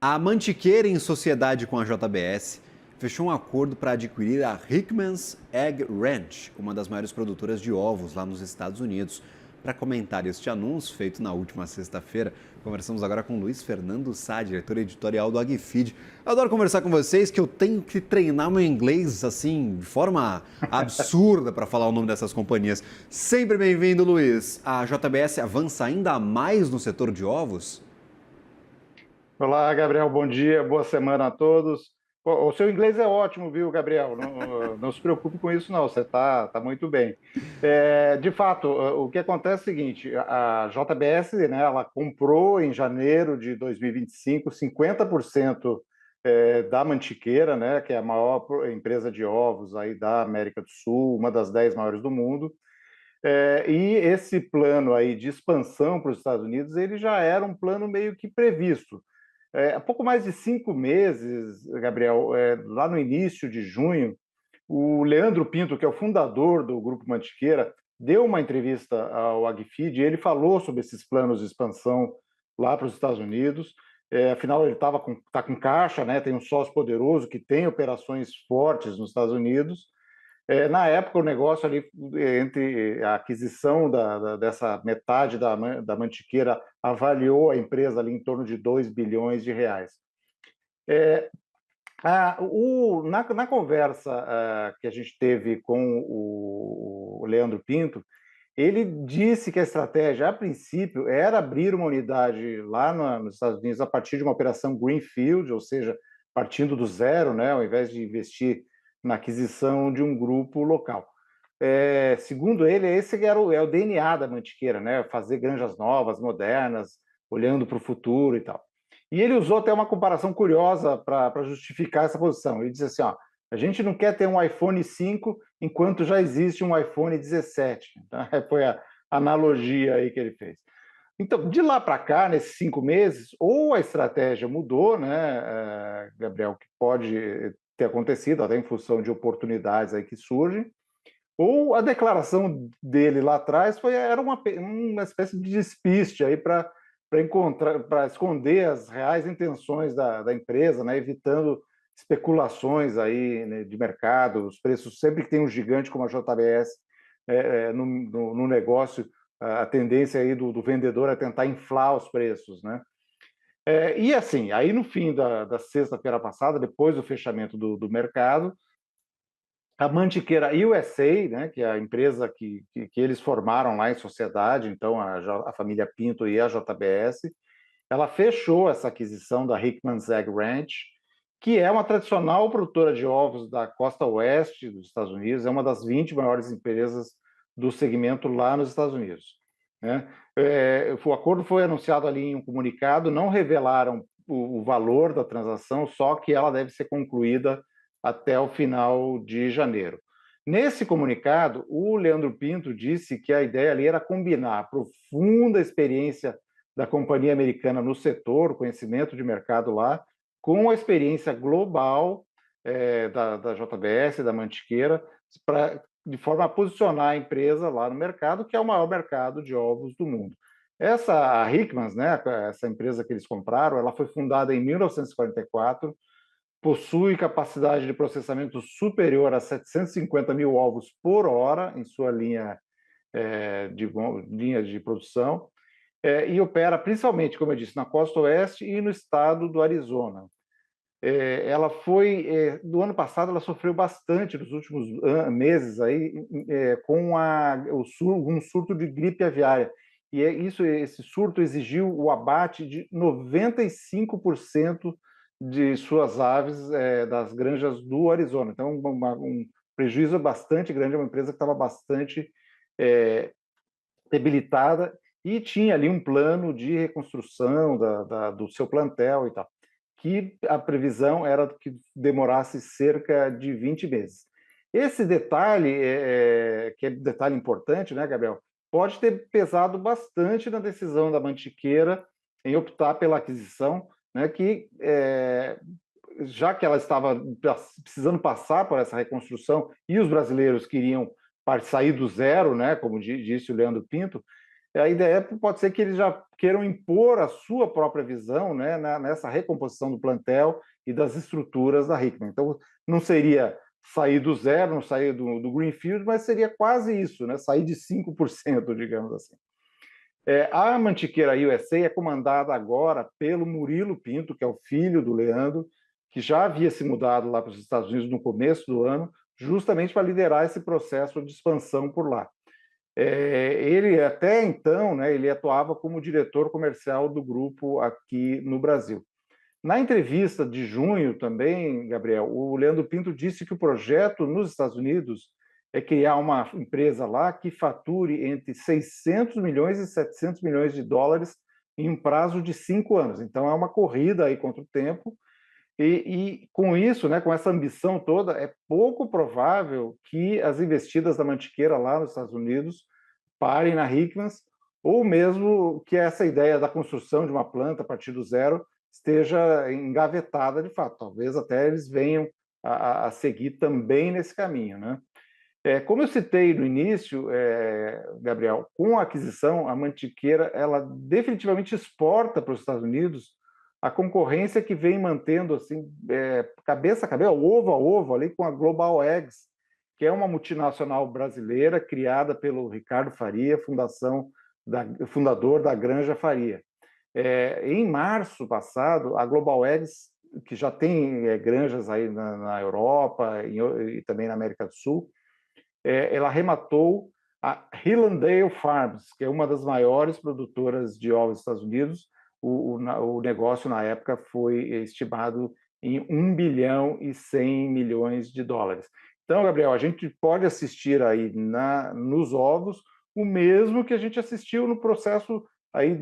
A Mantiqueira, em sociedade com a JBS, fechou um acordo para adquirir a Hickman's Egg Ranch, uma das maiores produtoras de ovos lá nos Estados Unidos. Para comentar este anúncio feito na última sexta-feira, conversamos agora com Luiz Fernando Sá, diretor editorial do AgFeed. Eu adoro conversar com vocês, que eu tenho que treinar meu inglês assim, de forma absurda para falar o nome dessas companhias. Sempre bem-vindo, Luiz. A JBS avança ainda mais no setor de ovos? Olá, Gabriel, bom dia, boa semana a todos. Pô, o seu inglês é ótimo, viu, Gabriel? Não se preocupe com isso, não, você está muito bem. De fato, o que acontece é o seguinte: a JBS, né, ela comprou em janeiro de 2025 50% da Mantiqueira, né, que é a maior empresa de ovos aí da América do Sul, uma das 10 maiores do mundo. E esse plano aí de expansão para os Estados Unidos, ele já era um plano meio que previsto. Há pouco mais de 5 meses, Gabriel, lá no início de junho, o Leandro Pinto, que é o fundador do Grupo Mantiqueira, deu uma entrevista ao AgFeed e ele falou sobre esses planos de expansão lá para os Estados Unidos. Afinal, ele tá com caixa, né? Tem um sócio poderoso que tem operações fortes nos Estados Unidos. Na época, o negócio ali entre a aquisição dessa metade da Mantiqueira avaliou a empresa ali em torno de 2 bilhões de reais. Na conversa que a gente teve com o Leandro Pinto, ele disse que a estratégia, a princípio, era abrir uma unidade lá nos Estados Unidos a partir de uma operação Greenfield, ou seja, partindo do zero, né, ao invés de investir na aquisição de um grupo local. Segundo ele, esse é o DNA da Mantiqueira, né, fazer granjas novas, modernas, olhando para o futuro e tal. E ele usou até uma comparação curiosa para justificar essa posição. Ele disse assim, ó, a gente não quer ter um iPhone 5 enquanto já existe um iPhone 17. Então, foi a analogia aí que ele fez. Então, de lá para cá, nesses 5 meses, ou a estratégia mudou, né, Gabriel, que pode ter acontecido, até em função de oportunidades aí que surgem, ou a declaração dele lá atrás era uma espécie de despiste aí para esconder as reais intenções da empresa, né, evitando especulações aí, né, de mercado, os preços, sempre que tem um gigante como a JBS no negócio, a tendência aí do vendedor é tentar inflar os preços, né? E assim, aí no fim da sexta-feira passada, depois do fechamento do mercado, a Mantiqueira USA, né, que é a empresa que eles formaram lá em sociedade, então a família Pinto e a JBS, ela fechou essa aquisição da Hickman's Egg Ranch, que é uma tradicional produtora de ovos da costa oeste dos Estados Unidos, é uma das 20 maiores empresas do segmento lá nos Estados Unidos, né? O acordo foi anunciado ali em um comunicado, não revelaram o valor da transação, só que ela deve ser concluída até o final de janeiro. Nesse comunicado, o Leandro Pinto disse que a ideia ali era combinar a profunda experiência da companhia americana no setor, o conhecimento de mercado lá, com a experiência global da JBS, da Mantiqueira, de forma a posicionar a empresa lá no mercado, que é o maior mercado de ovos do mundo. A Hickmans, né, essa empresa que eles compraram, ela foi fundada em 1944, possui capacidade de processamento superior a 750 mil ovos por hora em sua linha de produção, e opera principalmente, como eu disse, na costa oeste e no estado do Arizona. Do ano passado, ela sofreu bastante nos últimos meses aí, com um surto de gripe aviária. E esse surto exigiu o abate de 95% de suas aves das granjas do Arizona. Então, um prejuízo bastante grande, uma empresa que estava bastante debilitada e tinha ali um plano de reconstrução do seu plantel e tal, que a previsão era que demorasse cerca de 20 meses. Esse detalhe, que é detalhe importante, né, Gabriel, pode ter pesado bastante na decisão da Mantiqueira em optar pela aquisição, né, já que ela estava precisando passar por essa reconstrução e os brasileiros queriam sair do zero, né, como disse o Leandro Pinto, A ideia pode ser que eles já queiram impor a sua própria visão, né, nessa recomposição do plantel e das estruturas da Hickman. Então, não seria sair do zero, não sair do Greenfield, mas seria quase isso, né, sair de 5%, digamos assim. A Mantiqueira USA é comandada agora pelo Murilo Pinto, que é o filho do Leandro, que já havia se mudado lá para os Estados Unidos no começo do ano, justamente para liderar esse processo de expansão por lá. Ele até então, né, ele atuava como diretor comercial do grupo aqui no Brasil. Na entrevista de junho também, Gabriel, o Leandro Pinto disse que o projeto nos Estados Unidos é criar uma empresa lá que fature entre 600 milhões e 700 milhões de dólares em um prazo de 5 anos. Então, é uma corrida aí contra o tempo. E com isso, né, com essa ambição toda, é pouco provável que as investidas da Mantiqueira lá nos Estados Unidos parem na Hickmans, ou mesmo que essa ideia da construção de uma planta a partir do zero esteja engavetada de fato. Talvez até eles venham a seguir também nesse caminho, né? Como eu citei no início, Gabriel, com a aquisição, a Mantiqueira ela definitivamente exporta para os Estados Unidos a concorrência que vem mantendo assim cabeça a cabeça, ovo a ovo ali com a Global Eggs, que é uma multinacional brasileira criada pelo Ricardo Faria, fundador da Granja Faria. Em março passado, a Global Eggs, que já tem granjas aí na Europa e também na América do Sul, ela arrematou a Hillandale Farms, que é uma das maiores produtoras de ovos dos Estados Unidos. O negócio, na época, foi estimado em 1 bilhão e 100 milhões de dólares. Então, Gabriel, a gente pode assistir aí nos ovos o mesmo que a gente assistiu no processo aí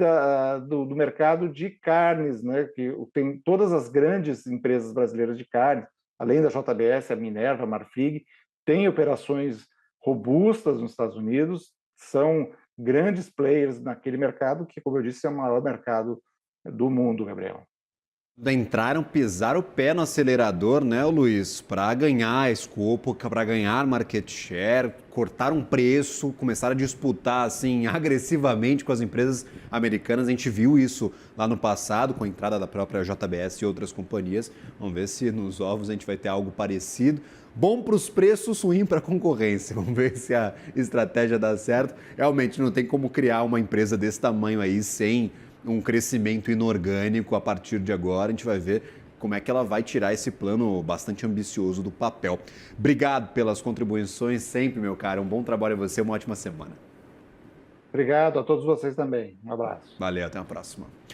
do mercado de carnes, né? Que tem todas as grandes empresas brasileiras de carne, além da JBS, a Minerva, a Marfrig, têm operações robustas nos Estados Unidos, são grandes players naquele mercado que, como eu disse, é o maior mercado do mundo, Gabriel. Entraram, pisaram o pé no acelerador, né, Luiz, para ganhar escopo, para ganhar market share, cortaram preço, começaram a disputar assim agressivamente com as empresas americanas. A gente viu isso lá no passado com a entrada da própria JBS e outras companhias. Vamos ver se nos ovos a gente vai ter algo parecido. Bom para os preços, ruim para a concorrência. Vamos ver se a estratégia dá certo. Realmente não tem como criar uma empresa desse tamanho aí sem um crescimento inorgânico a partir de agora. A gente vai ver como é que ela vai tirar esse plano bastante ambicioso do papel. Obrigado pelas contribuições sempre, meu cara. Um bom trabalho a você, uma ótima semana. Obrigado a todos vocês também. Um abraço. Valeu, até a próxima.